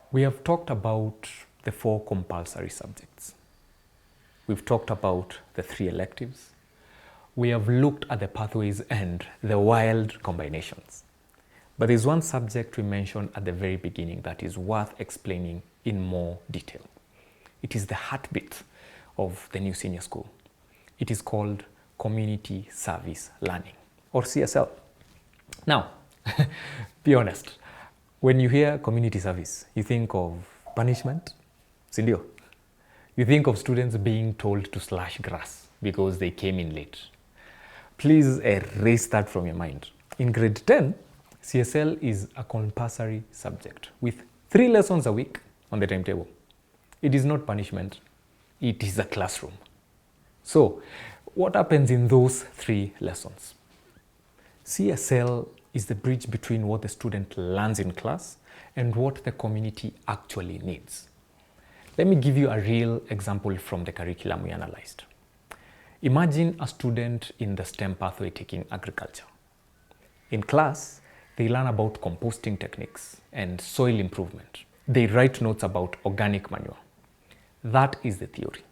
We have talked about the 4 compulsory subjects. We've talked about the 3 electives. We have looked at the pathways and the wild combinations. But there's one subject we mentioned at the very beginning that is worth explaining in more detail. It is the heartbeat of the new senior school. It is called Community Service Learning, or CSL. Now, be honest, when you hear community service, you think of punishment, sindio? You think of students being told to slash grass because they came in late. Please erase that from your mind. In grade 10, CSL is a compulsory subject with 3 lessons a week on the timetable. It is not punishment, it is a classroom. So, what happens in those 3 lessons? CSL is the bridge between what the student learns in class and what the community actually needs. Let me give you a real example from the curriculum we analyzed. Imagine a student in the STEM pathway taking agriculture. In class, they learn about composting techniques and soil improvement. They write notes about organic manure. That is the theory.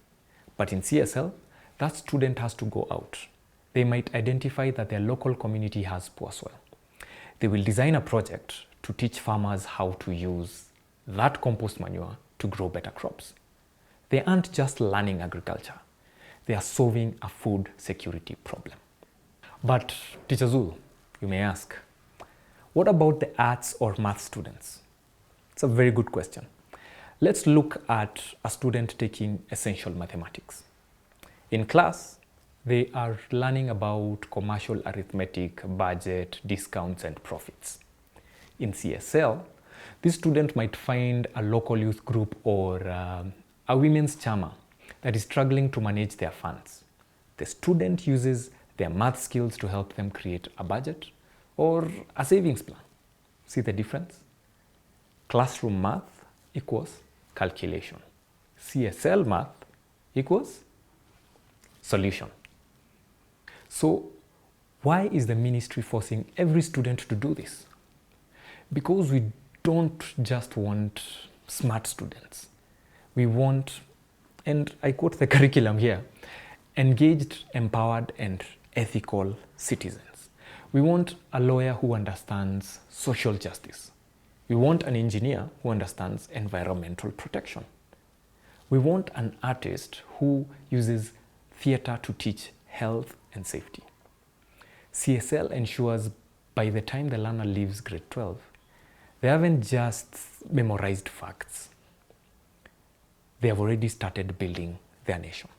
But in CSL, that student has to go out. They might identify that their local community has poor soil. They will design a project to teach farmers how to use that compost manure to grow better crops. They aren't just learning agriculture. They are solving a food security problem. But Teacher Zulu, you may ask, what about the arts or math students? It's a very good question. Let's look at a student taking essential mathematics. In class, they are learning about commercial arithmetic, budget, discounts, and profits. In CSL, this student might find a local youth group or a women's chama that is struggling to manage their funds. The student uses their math skills to help them create a budget or a savings plan. See the difference? Classroom math equals calculation. CSL math equals solution. So, why is the ministry forcing every student to do this? Because we don't just want smart students. We want, and I quote the curriculum here, engaged, empowered, and ethical citizens. We want a lawyer who understands social justice. We want an engineer who understands environmental protection. We want an artist who uses theater to teach health and safety. CSL ensures by the time the learner leaves grade 12, they haven't just memorized facts. They have already started building their nation.